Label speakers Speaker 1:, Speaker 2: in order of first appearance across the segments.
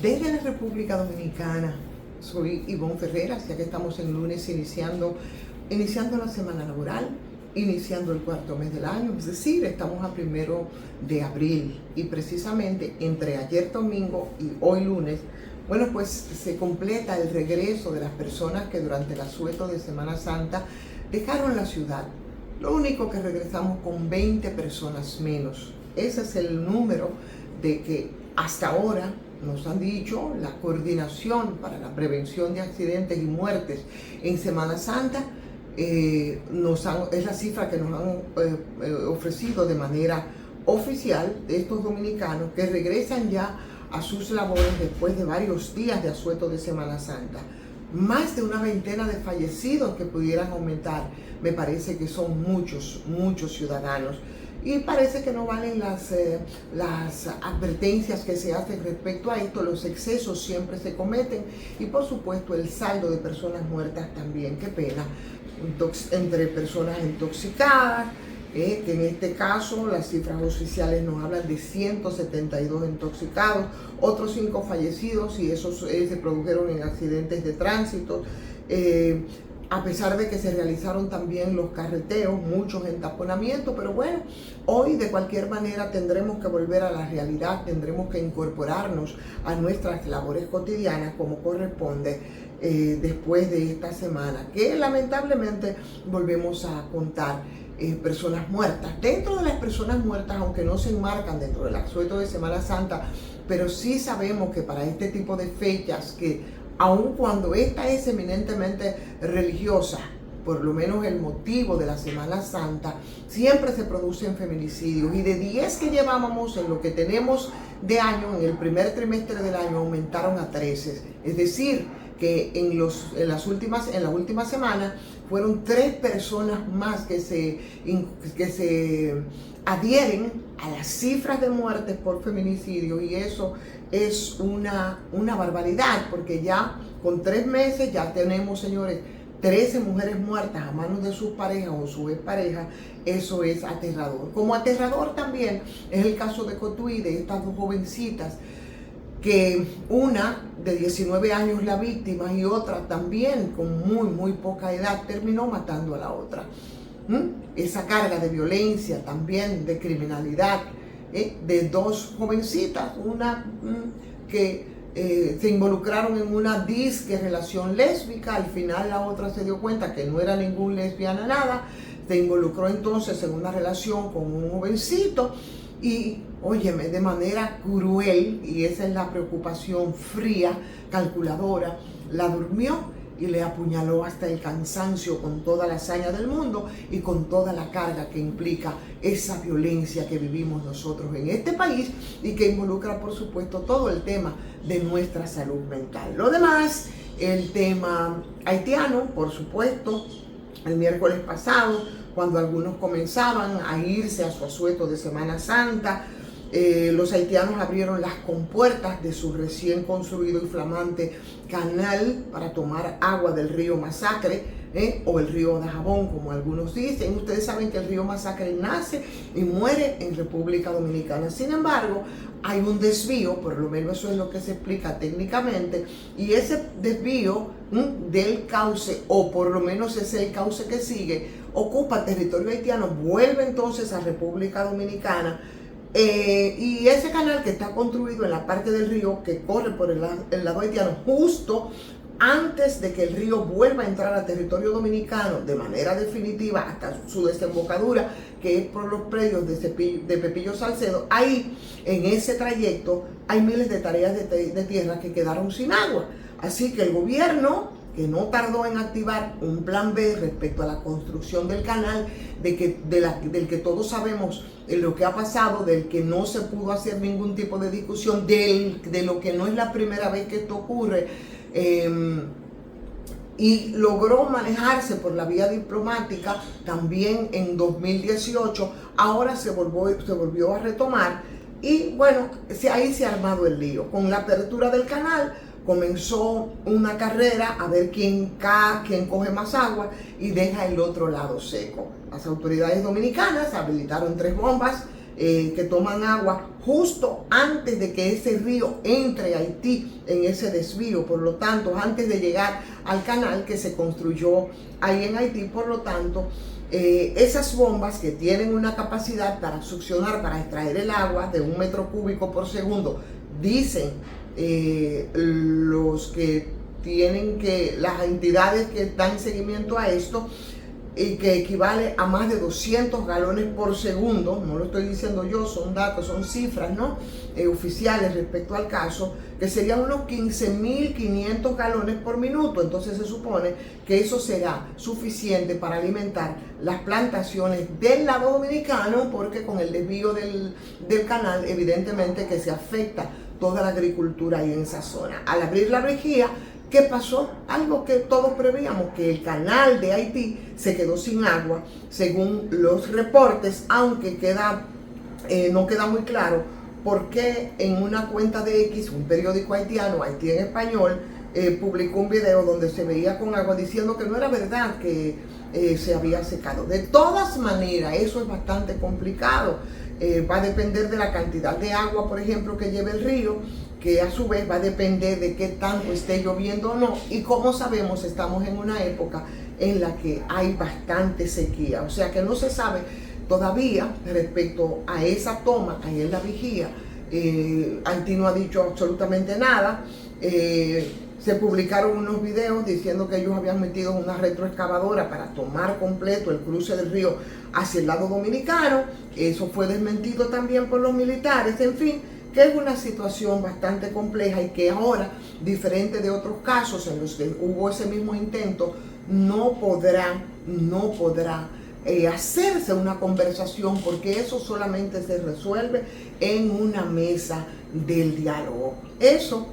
Speaker 1: Desde la República Dominicana, soy Ivonne Ferreras, ya que estamos en lunes iniciando la semana laboral, iniciando el cuarto mes del año, es decir, estamos a 1 de abril y precisamente entre ayer domingo y hoy lunes, bueno, pues se completa el regreso de las personas que durante el asueto de Semana Santa dejaron la ciudad. Lo único que regresamos con 20 personas menos. Ese es el número de que hasta ahora nos han dicho la Coordinación para la Prevención de Accidentes y Muertes en Semana Santa. Es la cifra que nos han ofrecido de manera oficial de estos dominicanos que regresan ya a sus labores después de varios días de asueto de Semana Santa. Más de una veintena de fallecidos que pudieran aumentar. Me parece que son muchos ciudadanos. Y parece que no valen las advertencias que se hacen respecto a esto. Los excesos siempre se cometen y por supuesto el saldo de personas muertas también. Qué pena. Entre personas intoxicadas, que en este caso las cifras oficiales nos hablan de 172 intoxicados, otros 5 fallecidos y esos se produjeron en accidentes de tránsito. A pesar de que se realizaron también los carreteos, muchos entaponamientos, pero bueno, hoy de cualquier manera tendremos que volver a la realidad, tendremos que incorporarnos a nuestras labores cotidianas como corresponde después de esta semana, que lamentablemente volvemos a contar personas muertas. Dentro de las personas muertas, aunque no se enmarcan dentro del asueto de Semana Santa, pero sí sabemos que para este tipo de fechas que aun cuando esta es eminentemente religiosa, por lo menos el motivo de la Semana Santa, siempre se producen feminicidios y de 10 que llevábamos en lo que tenemos de año, en el primer trimestre del año, aumentaron a 13. Es decir, que en la última semana fueron 3 personas más que se adhieren a las cifras de muertes por feminicidio y eso es una barbaridad, porque ya con 3 meses ya tenemos, señores, 13 mujeres muertas a manos de sus parejas o su expareja. Eso es aterrador. Como aterrador también es el caso de Cotuí, de estas 2 jovencitas, que una de 19 años la víctima y otra también con muy poca edad terminó matando a la otra. Esa carga de violencia también, de criminalidad, de 2 jovencitas, una que se involucraron en una disque relación lésbica, al final la otra se dio cuenta que no era ningún lesbiana nada, se involucró entonces en una relación con un jovencito y, óyeme, de manera cruel, y esa es la preocupación fría, calculadora, la durmió y le apuñaló hasta el cansancio con toda la hazaña del mundo y con toda la carga que implica esa violencia que vivimos nosotros en este país y que involucra, por supuesto, todo el tema de nuestra salud mental. Lo demás, el tema haitiano, por supuesto, el miércoles pasado, cuando algunos comenzaban a irse a su asueto de Semana Santa, los haitianos abrieron las compuertas de su recién construido y flamante canal para tomar agua del río Masacre, o el río Dajabón, como algunos dicen. Ustedes saben que el río Masacre nace y muere en República Dominicana. Sin embargo, hay un desvío, por lo menos eso es lo que se explica técnicamente, y ese desvío del cauce, o por lo menos es el cauce que sigue, ocupa territorio haitiano, vuelve entonces a República Dominicana. Y ese canal que está construido en la parte del río que corre por el lado haitiano, justo antes de que el río vuelva a entrar a territorio dominicano de manera definitiva hasta su desembocadura, que es por los predios de Pepillo Salcedo, ahí en ese trayecto hay miles de tareas de tierra que quedaron sin agua. Así que el gobierno, que no tardó en activar un plan B respecto a la construcción del canal, del que todos sabemos lo que ha pasado, del que no se pudo hacer ningún tipo de discusión, de lo que no es la primera vez que esto ocurre, y logró manejarse por la vía diplomática también en 2018, ahora se volvió a retomar y bueno, ahí se ha armado el lío. Con la apertura del canal, comenzó una carrera a ver quién coge más agua y deja el otro lado seco. Las autoridades dominicanas habilitaron 3 bombas que toman agua justo antes de que ese río entre a Haití en ese desvío, por lo tanto, antes de llegar al canal que se construyó ahí en Haití. Por lo tanto, esas bombas que tienen una capacidad para succionar, para extraer el agua de 1 metro cúbico por segundo, dicen los que las entidades que dan seguimiento a esto, y que equivale a más de 200 galones por segundo. No lo estoy diciendo yo, son datos, son cifras, ¿no? Oficiales respecto al caso, que serían unos 15.500 galones por minuto. Entonces se supone que eso será suficiente para alimentar las plantaciones del lado dominicano, porque con el desvío del canal, evidentemente que se afecta toda la agricultura ahí en esa zona. Al abrir la rejilla, ¿qué pasó? Algo que todos prevíamos, que el canal de Haití se quedó sin agua, según los reportes, aunque no queda muy claro por qué en una cuenta de X, un periódico haitiano, Haití en Español, publicó un video donde se veía con agua, diciendo que no era verdad que se había secado. De todas maneras, eso es bastante complicado. Va a depender de la cantidad de agua, por ejemplo, que lleve el río, que a su vez va a depender de qué tanto esté lloviendo o no. Y como sabemos, estamos en una época en la que hay bastante sequía, o sea que no se sabe todavía respecto a esa toma ahí en la vigía. Haití no ha dicho absolutamente nada. Se publicaron unos videos diciendo que ellos habían metido una retroexcavadora para tomar completo el cruce del río hacia el lado dominicano. Eso fue desmentido también por los militares. En fin, que es una situación bastante compleja y que ahora, diferente de otros casos en los que hubo ese mismo intento, no podrá hacerse una conversación, porque eso solamente se resuelve en una mesa del diálogo. Eso,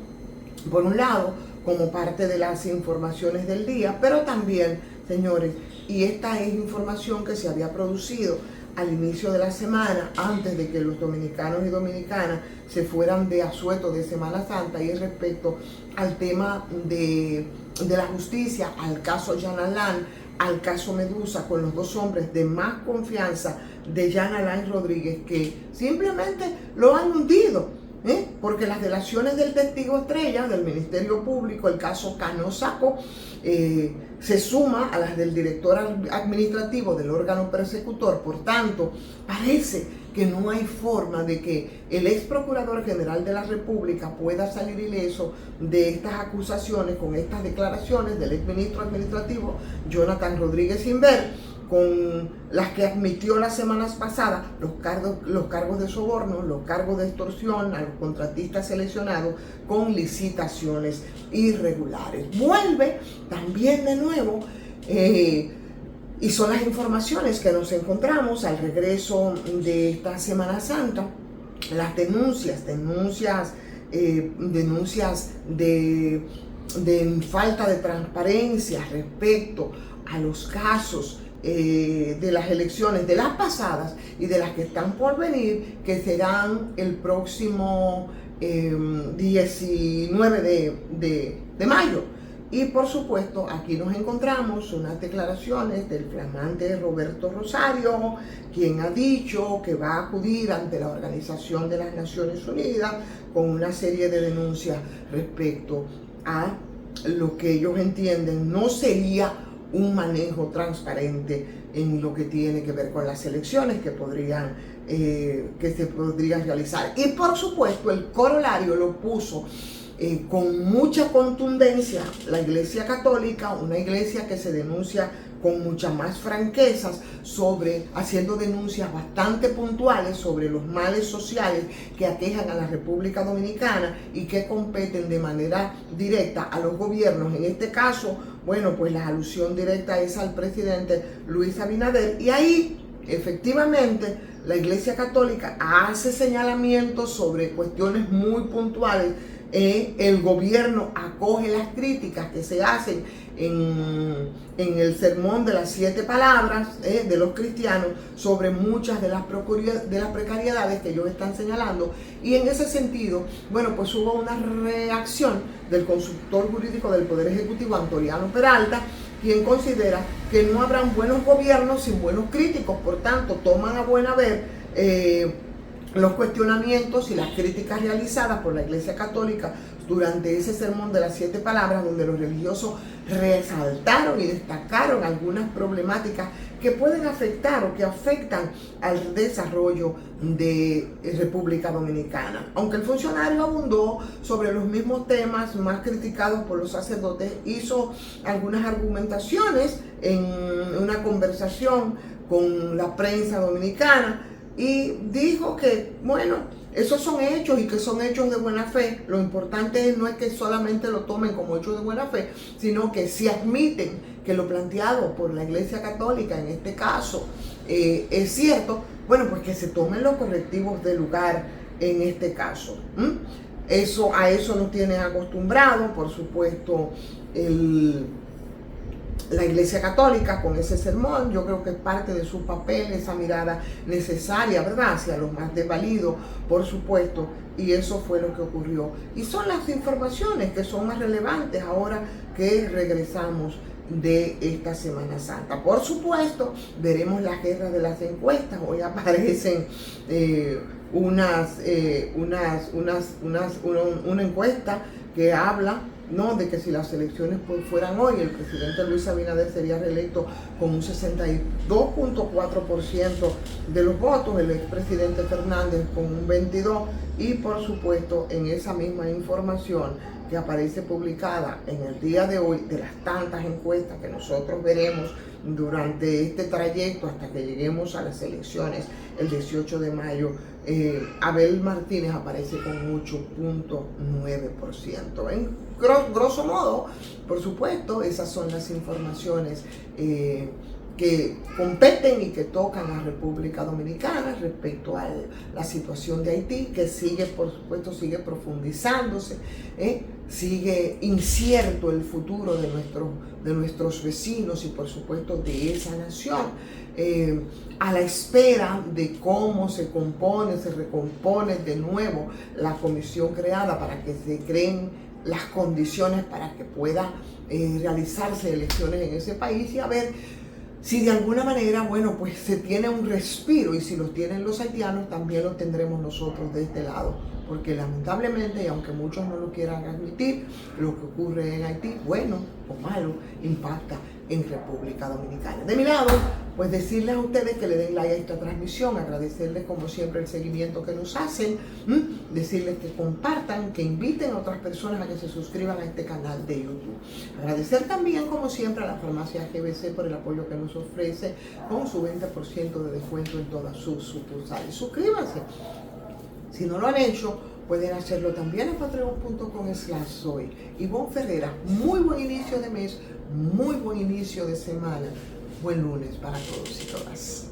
Speaker 1: por un lado, como parte de las informaciones del día, pero también, señores, y esta es información que se había producido al inicio de la semana, antes de que los dominicanos y dominicanas se fueran de asueto de Semana Santa, y es respecto al tema de la justicia, al caso Jan Alain, al caso Medusa, con los 2 hombres de más confianza de Jan Alain Rodríguez, que simplemente lo han hundido. Porque las delaciones del testigo estrella del Ministerio Público, el caso Cano Saco, se suma a las del director administrativo del órgano persecutor. Por tanto, parece que no hay forma de que el ex procurador general de la República pueda salir ileso de estas acusaciones con estas declaraciones del ex ministro administrativo Jonathan Rodríguez Inver, con las que admitió las semanas pasadas los cargos de soborno, los cargos de extorsión a los contratistas seleccionados con licitaciones irregulares. Vuelve también de nuevo, y son las informaciones que nos encontramos al regreso de esta Semana Santa, las denuncias de falta de transparencia respecto a los casos de las elecciones, de las pasadas y de las que están por venir, que serán el próximo 19 de mayo. Y por supuesto, aquí nos encontramos unas declaraciones del flamante Roberto Rosario, quien ha dicho que va a acudir ante la Organización de las Naciones Unidas con una serie de denuncias respecto a lo que ellos entienden no sería un manejo transparente en lo que tiene que ver con las elecciones que se podrían realizar. Y por supuesto, el corolario lo puso con mucha contundencia la Iglesia Católica, una iglesia que se denuncia con mucha más franquezas, haciendo denuncias bastante puntuales sobre los males sociales que aquejan a la República Dominicana y que competen de manera directa a los gobiernos. En este caso, bueno, pues la alusión directa es al presidente Luis Abinader, y ahí efectivamente la Iglesia Católica hace señalamientos sobre cuestiones muy puntuales El gobierno acoge las críticas que se hacen en el sermón de las 7 palabras de los cristianos sobre muchas de las precariedades que ellos están señalando, y en ese sentido, bueno, pues hubo una reacción del consultor jurídico del Poder Ejecutivo, Antoriano Peralta, quien considera que no habrán buenos gobiernos sin buenos críticos. Por tanto, toman a buena ver los cuestionamientos y las críticas realizadas por la Iglesia Católica durante ese sermón de las 7 palabras, donde los religiosos resaltaron y destacaron algunas problemáticas que pueden afectar o que afectan al desarrollo de República Dominicana. Aunque el funcionario abundó sobre los mismos temas más criticados por los sacerdotes, hizo algunas argumentaciones en una conversación con la prensa dominicana y dijo que, bueno, esos son hechos y que son hechos de buena fe. Lo importante no es que solamente lo tomen como hechos de buena fe, sino que si admiten que lo planteado por la Iglesia Católica, en este caso, es cierto, bueno, pues que se tomen los correctivos de lugar en este caso. A eso nos tienen acostumbrado, por supuesto, la Iglesia Católica con ese sermón. Yo creo que es parte de su papel, esa mirada necesaria, ¿verdad?, hacia los más desvalidos, por supuesto, y eso fue lo que ocurrió. Y son las informaciones que son más relevantes ahora que regresamos de esta Semana Santa. Por supuesto, veremos la guerra de las encuestas. Hoy aparecen una encuesta que habla, ¿no?, de que si las elecciones fueran hoy, el presidente Luis Abinader sería reelecto con un 62.4% de los votos, el expresidente Fernández con un 22%, y por supuesto en esa misma información que aparece publicada en el día de hoy, de las tantas encuestas que nosotros veremos durante este trayecto hasta que lleguemos a las elecciones el 18 de mayo, Abel Martínez aparece con 8.9%. En grosso modo, por supuesto, esas son las informaciones que competen y que tocan a República Dominicana respecto a la situación de Haití, que sigue, por supuesto, sigue profundizándose, sigue incierto el futuro de nuestros vecinos y, por supuesto, de esa nación, a la espera de cómo se recompone de nuevo la comisión creada para que se creen las condiciones para que pueda realizarse elecciones en ese país, y a ver si de alguna manera, bueno, pues se tiene un respiro, y si los tienen los haitianos, también los tendremos nosotros de este lado, porque lamentablemente, y aunque muchos no lo quieran admitir, lo que ocurre en Haití, bueno o malo, impacta en República Dominicana. De mi lado, pues decirles a ustedes que le den like a esta transmisión, agradecerles como siempre el seguimiento que nos hacen, decirles que compartan, que inviten a otras personas a que se suscriban a este canal de YouTube. Agradecer también como siempre a la farmacia GBC por el apoyo que nos ofrece con su 20% de descuento en todas sus sucursales. Suscríbanse. Si no lo han hecho, pueden hacerlo también en patreon.com/soy. Ivonne Ferreira, muy buen inicio de mes, muy buen inicio de semana. Buen lunes para todos y todas.